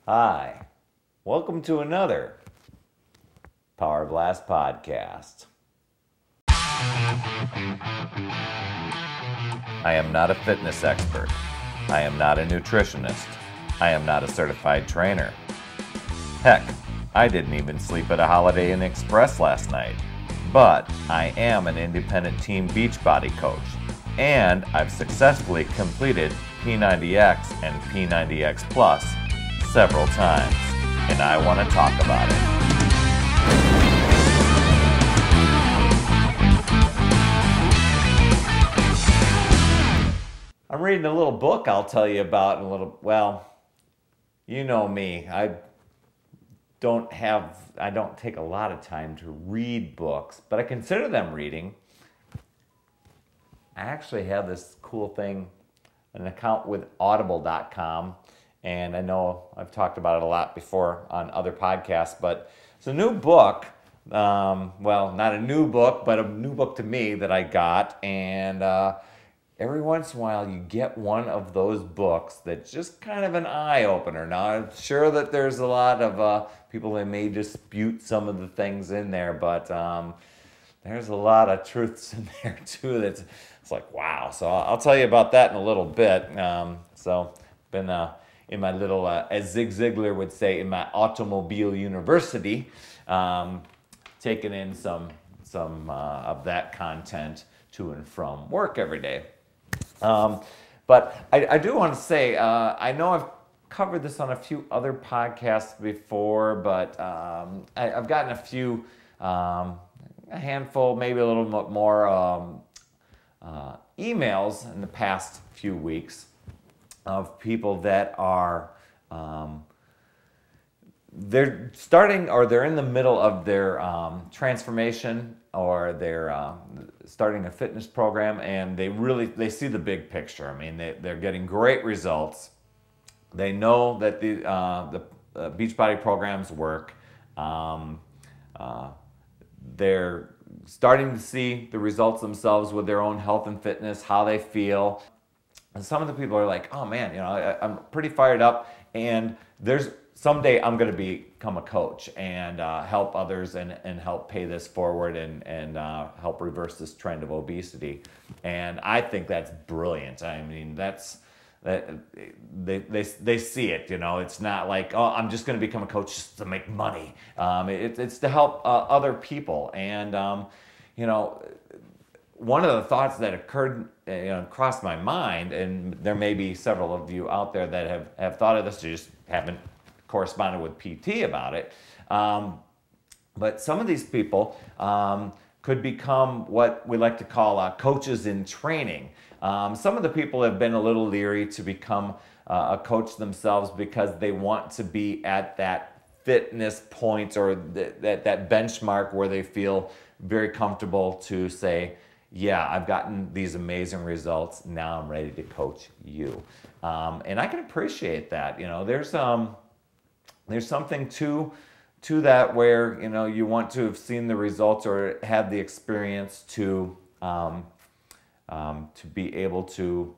Hi, welcome to another Power Blast podcast. I am not a fitness expert. I am not a nutritionist. I am not a certified trainer. Heck, I didn't even sleep at a Holiday Inn Express last night. But I am an independent team Beachbody coach, and I've successfully completed P90X and P90X Plus several times, and I want to talk about it. I'm reading a little book I'll tell you about in a little, well, you know me. I don't take a lot of time to read books, but I consider them reading. I actually have this cool thing, an account with Audible.com, and I know I've talked about it a lot before on other podcasts, but it's a new book. Well, not a new book, but a new book to me that I got, and every once in a while you get one of those books that's just kind of an eye-opener. Now, I'm sure that there's a lot of people that may dispute some of the things in there, but there's a lot of truths in there too that's it's like, wow. So I'll tell you about that in a little bit. So been in my little, as Zig Ziglar would say, in my automobile university, taking in some of that content to and from work every day. But I do want to say, I know I've covered this on a few other podcasts before, but I've gotten a handful, maybe a little bit more emails in the past few weeks of people that are they're starting or they're in the middle of their transformation, or they're starting a fitness program, and they see the big picture. I mean, they're getting great results. They know that the Beachbody programs work. They're starting to see the results themselves with their own health and fitness, how they feel. And some of the people are like, oh man, I'm pretty fired up, and someday I'm going to become a coach and help others and help pay this forward and help reverse this trend of obesity. And I think that's brilliant. I mean, they see it. It's not like, oh, I'm just going to become a coach just to make money. It's to help other people. And one of the thoughts that occurred, crossed my mind, and there may be several of you out there that have thought of this, you just haven't corresponded with PT about it. But some of these people could become what we like to call coaches in training. Some of the people have been a little leery to become a coach themselves because they want to be at that fitness point or that benchmark where they feel very comfortable to say, yeah, I've gotten these amazing results. Now I'm ready to coach you. And I can appreciate that. There's something to that where, you want to have seen the results or have the experience to be able to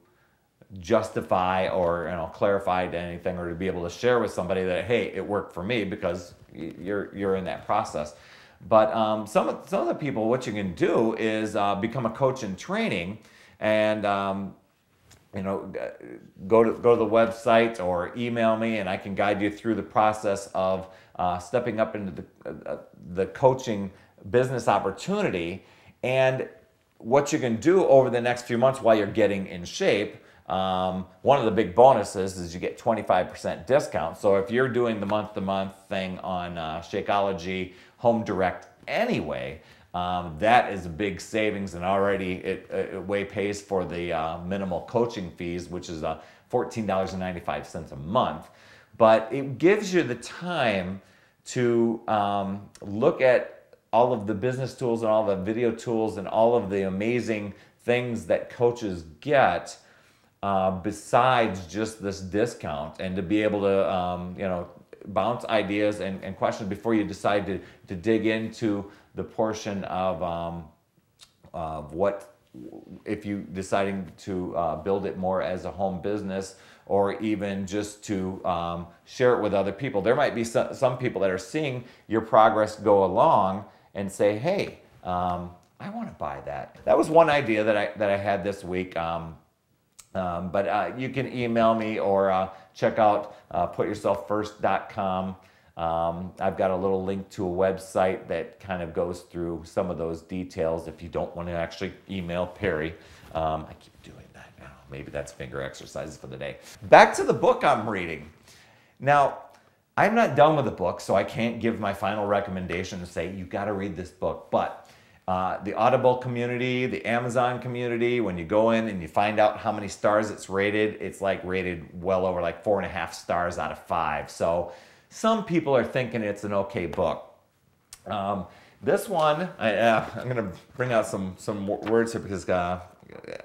justify or clarify anything, or to be able to share with somebody that, hey, it worked for me, because you're in that process. But some of the people, what you can do is become a coach in training, and go to the website or email me, and I can guide you through the process of stepping up into the coaching business opportunity. And what you can do over the next few months while you're getting in shape, one of the big bonuses is you get 25% discount. So if you're doing the month-to-month thing on Shakeology Home Direct anyway, that is a big savings, and already it way pays for the minimal coaching fees, which is $14.95 a month. But it gives you the time to look at all of the business tools and all the video tools and all of the amazing things that coaches get besides just this discount, and to be able to bounce ideas and questions before you decide to dig into the portion of what if you deciding to build it more as a home business, or even just to share it with other people. There might be some people that are seeing your progress go along and say, hey, I want to buy that. That was one idea that I had this week. But you can email me or check out putyourselffirst.com. I've got a little link to a website that kind of goes through some of those details if you don't want to actually email Perry. I keep doing that now. Maybe that's finger exercises for the day. Back to the book I'm reading. Now, I'm not done with the book, so I can't give my final recommendation and say, you got to read this book. But the Audible community, the Amazon community, when you go in and you find out how many stars it's rated, it's like rated well over like 4.5 stars out of 5. So some people are thinking it's an okay book. This one, I'm going to bring out some words here because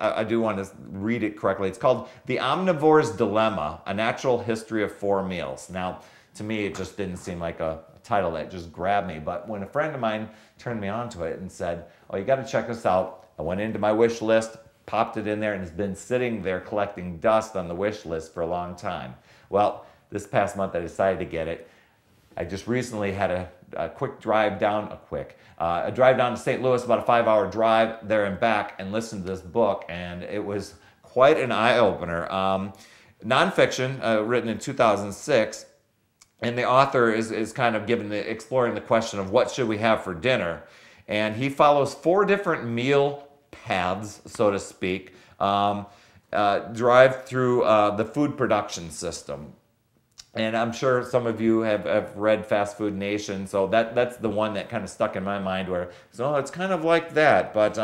I do want to read it correctly. It's called The Omnivores Dilemma, A Natural History of 4 Meals. Now, to me, it just didn't seem like a title that just grabbed me. But when a friend of mine turned me on to it and said, oh, you got to check this out, I went into my wish list, popped it in there, and it's been sitting there collecting dust on the wish list for a long time. Well, this past month I decided to get it. I just recently had a quick drive down, a drive down to St. Louis, about a 5-hour drive there and back, and listened to this book, and it was quite an eye-opener. Nonfiction, written in 2006, and the author is kind of exploring the question of what should we have for dinner, and he follows 4 different meal paths, so to speak, derived through the food production system. And I'm sure some of you have read Fast Food Nation, so that's the one that kind of stuck in my mind where, so it's kind of like that. But,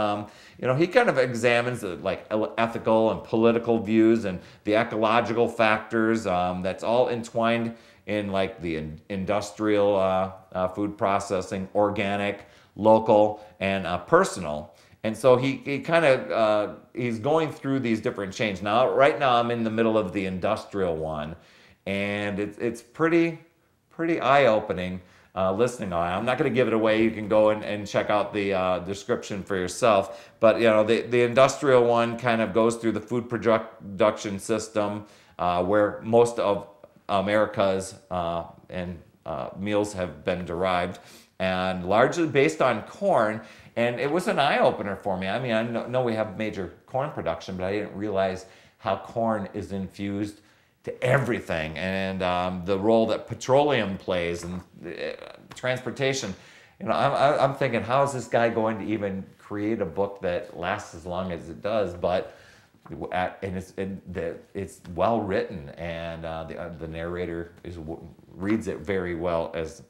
he kind of examines like ethical and political views and the ecological factors that's all entwined in like the industrial food processing, organic, local, and personal. And so he kind of, he's going through these different chains. Now, right now I'm in the middle of the industrial one. And it's pretty eye-opening listening on it. I'm not going to give it away. You can go and check out the description for yourself. But the industrial one kind of goes through the food production system where most of America's meals have been derived, and largely based on corn. And it was an eye-opener for me. I mean, I know we have major corn production, but I didn't realize how corn is infused to everything, and the role that petroleum plays and transportation. I'm thinking, how is this guy going to even create a book that lasts as long as it does? But it's well written, and the narrator reads it very well as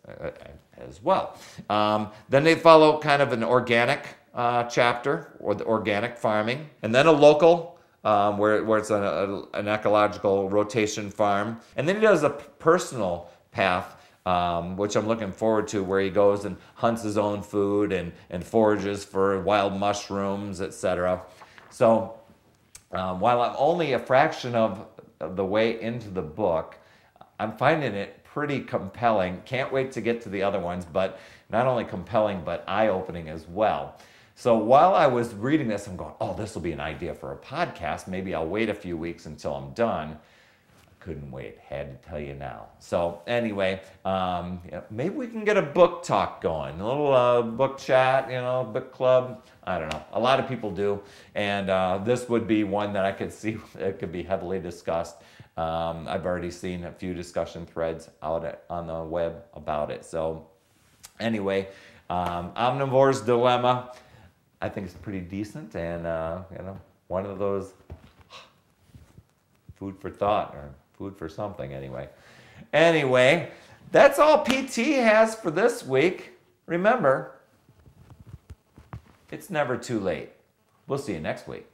well. Then they follow kind of an organic chapter, or the organic farming, and then a local. Where it's an ecological rotation farm. And then he does a personal path, which I'm looking forward to, where he goes and hunts his own food and forages for wild mushrooms, etc. So while I'm only a fraction of the way into the book, I'm finding it pretty compelling. Can't wait to get to the other ones, but not only compelling, but eye-opening as well. So while I was reading this, I'm going, oh, this will be an idea for a podcast. Maybe I'll wait a few weeks until I'm done. I couldn't wait. Had to tell you now. So anyway, maybe we can get a book talk going. A little book chat, book club. I don't know. A lot of people do. And this would be one that I could see it could be heavily discussed. I've already seen a few discussion threads out on the web about it. So anyway, Omnivores Dilemma. I think it's pretty decent, and one of those food for thought, or food for something anyway. Anyway, that's all PT has for this week. Remember, it's never too late. We'll see you next week.